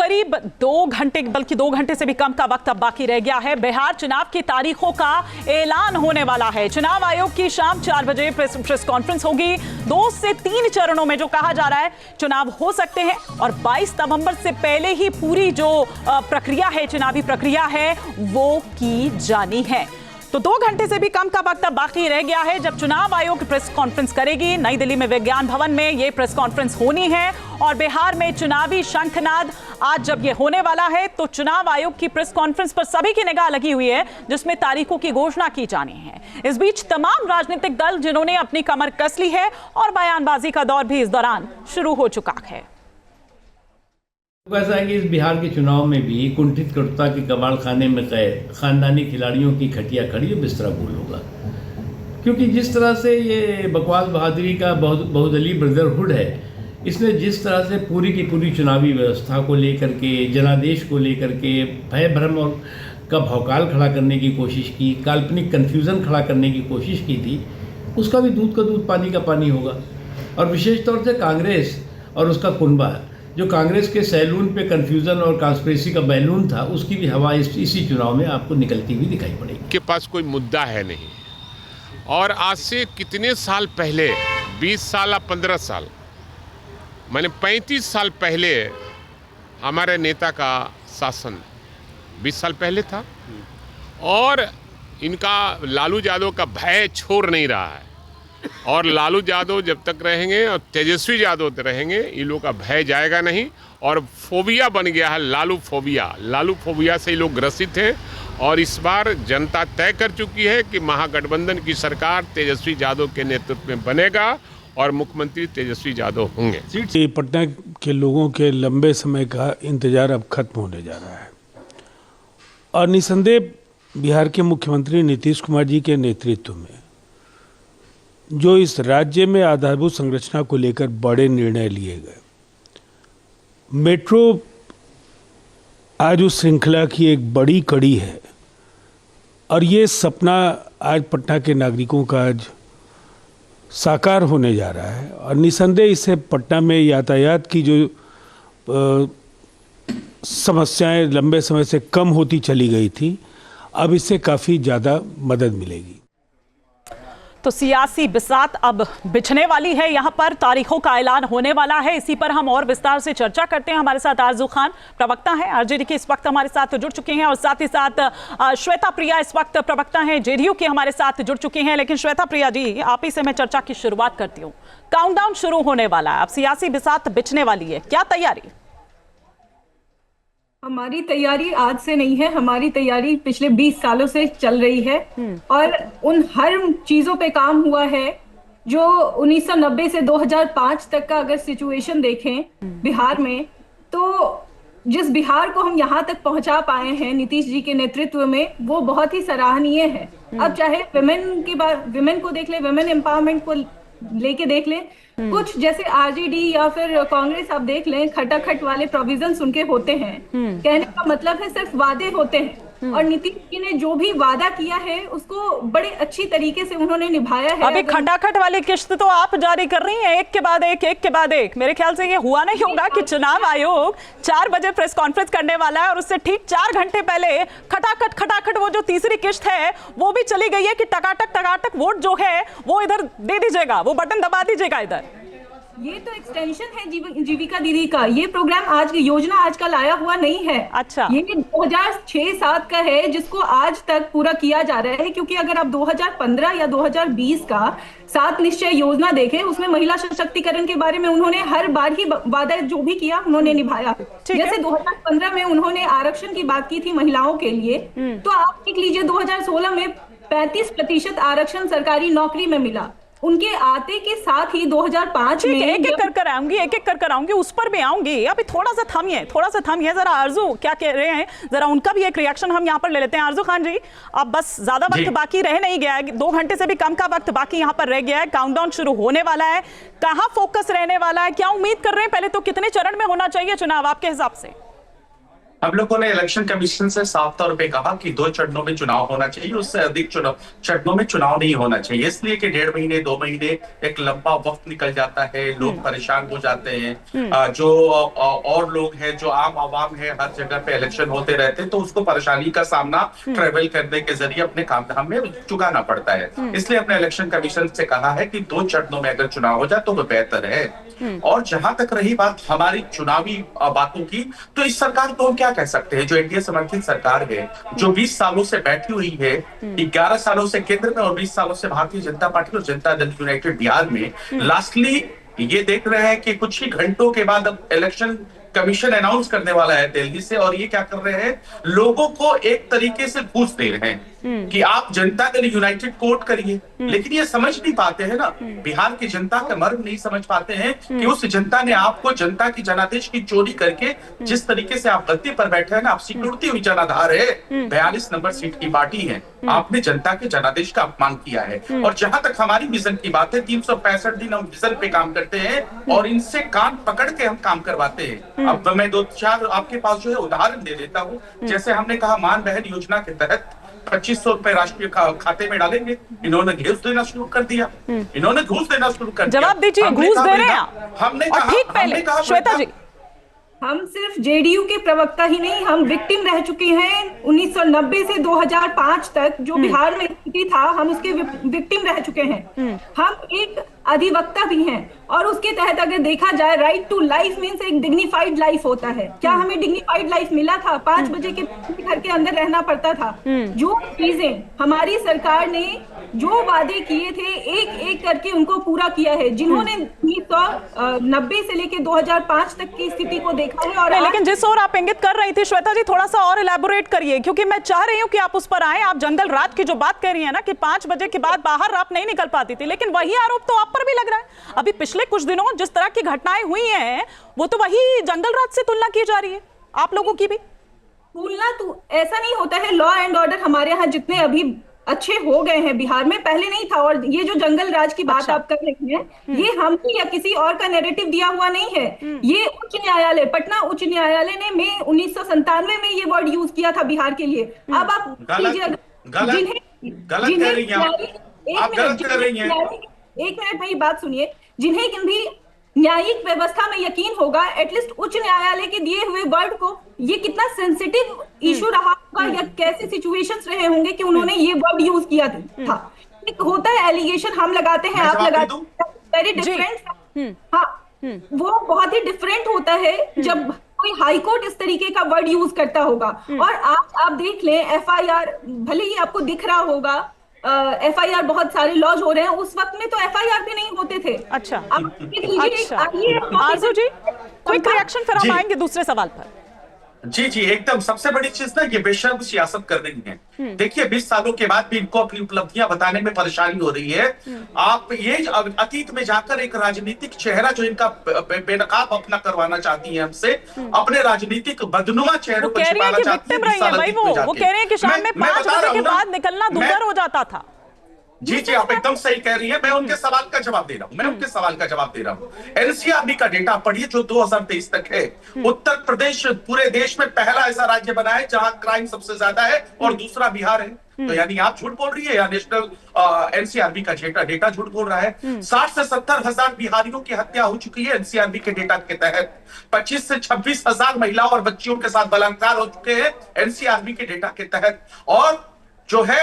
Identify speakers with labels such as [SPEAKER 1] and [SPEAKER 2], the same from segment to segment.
[SPEAKER 1] करीब 2 घंटे, बल्कि 2 घंटे से भी कम का वक्त अब बाकी रह गया है। बिहार चुनाव की तारीखों का ऐलान होने वाला है। चुनाव आयोग की शाम 4 बजे प्रेस कॉन्फ्रेंस होगी। 2 से 3 चरणों में जो कहा जा रहा है चुनाव हो सकते हैं और 22 नवंबर से पहले ही पूरी जो प्रक्रिया है, चुनावी प्रक्रिया है, वो की जानी है। तो 2 घंटे से भी कम का वक्त अब बाकी रह गया है जब चुनाव आयोग प्रेस कॉन्फ्रेंस करेगी। नई दिल्ली में विज्ञान भवन में ये प्रेस कॉन्फ्रेंस होनी है और बिहार में चुनावी शंखनाद आज जब ये होने वाला है तो चुनाव आयोग की प्रेस कॉन्फ्रेंस पर सभी की निगाह लगी हुई है, जिसमें तारीखों की घोषणा की जानी है। इस बीच तमाम राजनीतिक दल जिन्होंने अपनी कमर कस ली है और बयानबाजी का दौर भी इस दौरान शुरू हो चुका है।
[SPEAKER 2] ऐसा है कि इस बिहार के चुनाव में भी कुंठित कटुता के कबाड़ खाने में कैद खानदानी खिलाड़ियों की खटिया खड़ी और बिस्तरा गोल होगा, क्योंकि जिस तरह से ये बकवास बहादुरी का बहुदलीय ब्रदरहुड है, इसने जिस तरह से पूरी की पूरी चुनावी व्यवस्था को लेकर के, जनादेश को लेकर के भय भ्रम और का भौकाल खड़ा करने की कोशिश की, काल्पनिक कन्फ्यूज़न खड़ा करने की कोशिश की थी, उसका भी दूध का दूध पानी का पानी होगा। और विशेष तौर से कांग्रेस और उसका कुनबा, जो कांग्रेस के सैलून पे कन्फ्यूज़न और कॉन्स्पिरेसी का बैलून था, उसकी भी हवा इसी चुनाव में आपको निकलती हुई दिखाई पड़ेगी।
[SPEAKER 3] के पास कोई मुद्दा है नहीं। और आज से कितने साल पहले, 20 साल या 15 साल, मैंने 35 साल पहले हमारे नेता का शासन 20 साल पहले था और इनका लालू यादव का भय छोड़ नहीं रहा है। और लालू यादव जब तक रहेंगे और तेजस्वी यादव रहेंगे, इन लोगों का भय जाएगा नहीं। और फोबिया बन गया है लालू फोबिया से ये लोग ग्रसित हैं। और इस बार जनता तय कर चुकी है कि महागठबंधन की सरकार तेजस्वी यादव के नेतृत्व में बनेगा और मुख्यमंत्री तेजस्वी यादव होंगे।
[SPEAKER 4] पटना के लोगों के लंबे समय का इंतजार अब खत्म होने जा रहा है और निसंदेह बिहार के मुख्यमंत्री नीतीश कुमार जी के नेतृत्व में जो इस राज्य में आधारभूत संरचना को लेकर बड़े निर्णय लिए गए, मेट्रो आज उस श्रृंखला की एक बड़ी कड़ी है और ये सपना आज पटना के नागरिकों का आज साकार होने जा रहा है। और निसंदेह इससे पटना में यातायात की जो समस्याएं लंबे समय से कम होती चली गई थी, अब इससे काफ़ी ज़्यादा मदद मिलेगी।
[SPEAKER 1] तो सियासी बिसात अब बिछने वाली है। यहाँ पर तारीखों का ऐलान होने वाला है। इसी पर हम और विस्तार से चर्चा करते हैं। हमारे साथ आरजू खान प्रवक्ता हैं, आरजेडी के, इस वक्त हमारे साथ जुड़ चुके हैं और साथ ही साथ श्वेता प्रिया इस वक्त प्रवक्ता हैं, जेडीयू के, हमारे साथ जुड़ चुके हैं। लेकिन श्वेता प्रिया जी, आप ही से मैं चर्चा की शुरुआत करती हूँ। काउंटडाउन शुरू होने वाला है, अब सियासी बिसात बिछने वाली है, क्या तैयारी?
[SPEAKER 5] हमारी तैयारी आज से नहीं है, हमारी तैयारी पिछले 20 सालों से चल रही है और उन हर चीजों पे काम हुआ है जो 1990 से 2005 तक का अगर सिचुएशन देखें बिहार में, तो जिस बिहार को हम यहाँ तक पहुंचा पाए हैं नीतीश जी के नेतृत्व में, वो बहुत ही सराहनीय है। अब चाहे विमेन को देख ले, विमेन एम्पावरमेंट को लेके देख ले, कुछ जैसे आरजेडी या फिर कांग्रेस आप देख लें, खटाखट वाले प्रोविजंस उनके होते हैं। कहने का मतलब है सिर्फ वादे होते हैं और नीतीश जी ने जो भी वादा किया है उसको बड़े अच्छी तरीके से उन्होंने निभाया है।
[SPEAKER 1] अभी खटाखट वाली किश्त तो आप जारी कर रही हैं, एक के बाद एक। मेरे ख्याल से ये हुआ नहीं होगा कि चुनाव आयोग 4 बजे प्रेस कॉन्फ्रेंस करने वाला है और उससे ठीक 4 घंटे पहले खटाखट वो जो तीसरी किश्त है वो भी चली गई है कि टकाटक वोट जो है वो इधर दे दीजिएगा, वो बटन दबा दीजिएगा इधर।
[SPEAKER 5] ये तो एक्सटेंशन है जीविका दीदी का। ये प्रोग्राम आज की योजना आज कल आया हुआ नहीं है।
[SPEAKER 1] अच्छा,
[SPEAKER 5] ये 2006-07 का है जिसको आज तक पूरा किया जा रहा है। क्योंकि अगर आप 2015 या 2020 का 7 निश्चय योजना देखें, उसमें महिला सशक्तिकरण के बारे में उन्होंने हर बार ही वादा जो भी किया उन्होंने निभाया। जैसे 2015 में उन्होंने आरक्षण की बात की थी महिलाओं के लिए, तो आप देख लीजिए 2016 में 35% आरक्षण सरकारी नौकरी में मिला। उनके आते के साथ ही 2005 में
[SPEAKER 1] एक एक कर आऊंगी, उस पर भी आऊंगी। अभी थोड़ा सा थमिए जरा। आरजू क्या कह रहे हैं, जरा उनका भी एक रिएक्शन हम यहाँ पर ले लेते हैं। आरजू खान जी, अब बस ज्यादा वक्त बाकी रह नहीं गया है, 2 घंटे से भी कम का वक्त बाकी यहाँ पर रह गया है, काउंटडाउन शुरू होने वाला है। कहाँ फोकस रहने वाला है, क्या उम्मीद कर रहे हैं? पहले तो कितने चरण में होना चाहिए चुनाव आपके हिसाब से?
[SPEAKER 6] हम लोगों ने इलेक्शन कमीशन से साफ तौर पे कहा कि 2 चरणों में चुनाव होना चाहिए, उससे अधिक चरणों में चुनाव नहीं होना चाहिए, इसलिए कि 1.5 महीने 2 महीने एक लंबा वक्त निकल जाता है, लोग परेशान हो जाते हैं। जो और लोग हैं, जो आम आवाम है, हर जगह पे इलेक्शन होते रहते हैं, तो उसको परेशानी का सामना ट्रेवल करने के जरिए अपने काम धाम में चुकाना पड़ता है। इसलिए अपने इलेक्शन कमीशन से कहा है कि 2 चरणों में अगर चुनाव हो जाए तो वो बेहतर है। और जहां तक रही बात हमारी चुनावी बातों की, तो इस सरकार को हम क्या कह सकते हैं, जो एनडीए समर्थित सरकार है, जो 20 सालों से बैठी हुई है, 11 सालों से केंद्र में और 20 सालों से भारतीय जनता पार्टी और जनता दल यूनाइटेड बिहार में, लास्टली ये देख रहे हैं कि कुछ ही घंटों के बाद अब इलेक्शन कमीशन अनाउंस करने वाला है दिल्ली से, और ये क्या कर रहे हैं, लोगों को एक तरीके से घूस दे रहे हैं कि आप जनता दल यूनाइटेड को वोट करिए। लेकिन ये समझ नहीं पाते हैं ना, बिहार की जनता का मर्म नहीं समझ पाते हैं कि उस जनता ने आपको जनता की जनादेश की चोरी करके जिस तरीके से आप गद्दी पर बैठे हैं ना, आप सिक्योरिटी हुई जनाधार है, 42 नंबर सीट की पार्टी है, आपने जनता के जनादेश का अपमान किया है। और जहां तक हमारी विजन की बात है, 365 दिन हम विजन पे काम करते हैं और इनसे कान पकड़ के हम काम करवाते हैं। अब मैं 2-4 आपके पास जो है उदाहरण दे देता हूँ। जैसे हमने कहा मान बहन योजना के तहत 2500 रुपए राष्ट्रीय खाते में डालेंगे, इन्होंने घूस देना शुरू कर दिया, इन्होंने घूस देना शुरू कर दिया।
[SPEAKER 1] जवाब दीजिए, घूस दे रहे हैं
[SPEAKER 6] हमने
[SPEAKER 1] और ठीक पहले श्वेता जी,
[SPEAKER 5] हम सिर्फ जेडीयू के प्रवक्ता ही नहीं, हम विक्टिम रह चुके हैं। 1990 से 2005 तक जो बिहार में स्थिति था, हम उसके विक्टिम रह चुके हैं। हम एक अधिवक्ता भी हैं, और उसके तहत अगर देखा जाए, राइट टू लाइफ मीन्स एक डिग्निफाइड लाइफ होता है। क्या हमें डिग्निफाइड लाइफ मिला था? 5 बजे के घर के अंदर रहना पड़ता था। जो चीजें हमारी सरकार ने जो वादे किए थे, एक एक करके उनको पूरा किया है। जिन्होंने 1990 से लेकर 2005 तक की स्थिति को देखा है। और
[SPEAKER 1] लेकिन जिस ओर आप इंगित कर रही थी श्वेता जी, थोड़ा सा और इलैबोरेट करिए, क्योंकि मैं चाह रही हूं कि आप उस पर आए। आप जंगल रात की जो बात कह रही है ना, कि 5 बजे के बाद बाहर आप नहीं निकल पाती थी, लेकिन वही आरोप तो आप पर भी लग रहा है। अभी पिछले कुछ दिनों जिस तरह की घटनाएं हुई हैं, वो तो वही जंगल रात से तुलना की जा रही है, आप लोगों की भी
[SPEAKER 5] तुलना। तो ऐसा नहीं होता है। लॉ एंड ऑर्डर हमारे यहाँ जितने अभी अच्छे हो गए हैं बिहार में, पहले नहीं था। और ये जो जंगल राज की बात आप कर रही हैं, ये हम या किसी और का नैरेटिव दिया हुआ नहीं है। ये उच्च न्यायालय, पटना उच्च न्यायालय ने मई 1997 में ये वर्ड यूज किया था बिहार के लिए। अब आप एक मिनट मेरी बात सुनिए। जिन्हें भी न्यायिक व्यवस्था में यकीन होगा, एटलीस्ट उच्च न्यायालय के दिए हुए वर्ड को, ये कितना सेंसिटिव इशू रहा होगा या कैसे सिचुएशंस रहे होंगे कि उन्होंने ये वर्ड यूज किया था। एक होता है एलिगेशन, हम लगाते हैं, आप लगाते हैं, वेरी डिफरेंट। हाँ, वो बहुत ही डिफरेंट होता है जब कोई हाई कोर्ट इस तरीके का वर्ड यूज करता होगा। और आप देख लें, FIR भले ही आपको दिख रहा होगा, FIR बहुत सारे लॉज हो रहे हैं, उस वक्त में तो FIR भी नहीं होते थे।
[SPEAKER 1] अच्छा, आरजू जी क्विक रिएक्शन, फिर हम आएंगे दूसरे सवाल पर।
[SPEAKER 6] जी एकदम। सबसे बड़ी चीज ना, ये बेशर्म सियासत कर रही है। देखिए 20 सालों के बाद भी इनको अपनी उपलब्धियां बताने में परेशानी हो रही है। आप ये अतीत में जाकर एक राजनीतिक चेहरा जो इनका बेनकाब अपना करवाना चाहती है हमसे, अपने राजनीतिक बदनुमा चेहरों को छिपाना चाहती है।
[SPEAKER 1] वो कह रहे हैं कि शाम में 5 बजे के बाद निकलना दूभर हो जाता था।
[SPEAKER 6] जी आप एकदम सही कह रही है। मैं उनके सवाल का जवाब दे रहा हूँ। एनसीआरबी का डेटा पढ़िए जो 2023 तक है। उत्तर प्रदेश पूरे देश में पहला ऐसा राज्य बना है जहां क्राइम सबसे ज्यादा है, और दूसरा बिहार है। तो यानी आप झूठ बोल रही है या नेशनल एनसीआरबी का डेटा झूठ बोल रहा है। 60 से 70 हजार बिहारियों की हत्या हो चुकी है एनसीआरबी के डेटा के तहत। 25 से 26 हजार महिलाओं और बच्चियों के साथ बलात्कार हो चुके हैं एनसीआरबी के डेटा के तहत। और जो है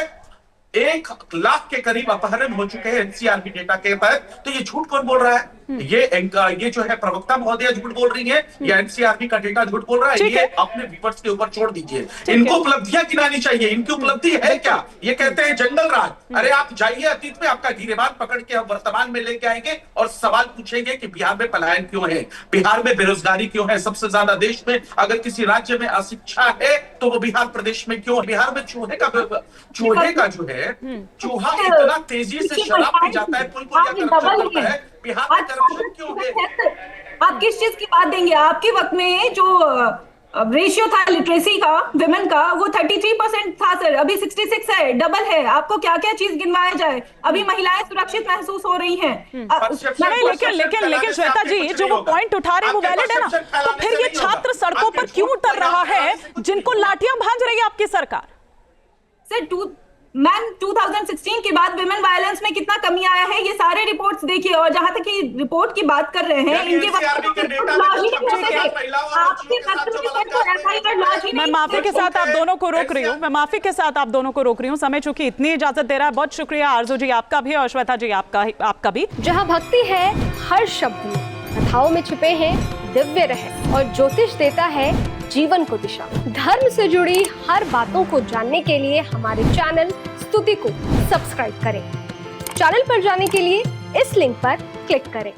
[SPEAKER 6] 1 लाख के करीब अपहरण हो चुके हैं एनसीआरबी डेटा के तहत। तो ये झूठ कौन बोल रहा है? ये जो है प्रवक्ता महोदया झूठ बोल रही है या एनसीआरबी का डेटा झूठ बोल रहा है? ये अपने व्यूअर्स के ऊपर छोड़ दीजिए। इनको उपलब्धियां गिनानी चाहिए। इनकी उपलब्धि है क्या? ये कहते हैं जंगल राज। अरे आप जाइए अतीत में, आपका गिरेबान पकड़ के हम वर्तमान में लेके आएंगे और सवाल पूछेंगे कि बिहार में पलायन क्यों है, बिहार में बेरोजगारी क्यों है, सबसे ज्यादा देश में। अगर किसी राज्य में अशिक्षा है तो वो बिहार प्रदेश में क्यों है? बिहार में चूहे का जो है, चूहा इतना तेजी से शराब पी जाता है, करप्शन करता है। बिहार में करप्शन क्यों है?
[SPEAKER 5] आप किस चीज की बात देंगे? आपके वक्त में जो रेशियो था लिटरेसी का विमेन का, वो 33% था सर, अभी 66 है, डबल है। आपको क्या क्या चीज गिनवाया जाए, अभी महिलाएं सुरक्षित महसूस हो रही हैं।
[SPEAKER 1] नहीं, लेकिन श्वेता जी, जो वो पॉइंट उठा रहे हैं वो वैलिड है ना, तो फिर ये छात्र सड़कों पर क्यों उतर रहा है जिनको लाठियां भांज रही है आपकी सरकार?
[SPEAKER 5] सर मैम 2016 के बाद विमेन वायलेंस में कितना कमी आया है, ये सारे रिपोर्ट्स देखिए। और जहां तक कि रिपोर्ट की बात कर रहे हैं, इनके
[SPEAKER 1] मैं माफी के साथ आप दोनों को रोक रही हूँ, समय चूंकि इतनी इजाजत दे रहा है। बहुत शुक्रिया आरजू जी आपका भी, और श्वेता जी आपका भी।
[SPEAKER 7] जहाँ भक्ति है हर शब्द में, कथाओं में छिपे हैं दिव्य रहस्य, और ज्योतिष देता है जीवन को दिशा। धर्म से जुड़ी हर बातों को जानने के लिए हमारे चैनल स्तुति को सब्सक्राइब करें। चैनल पर जाने के लिए इस लिंक पर क्लिक करें।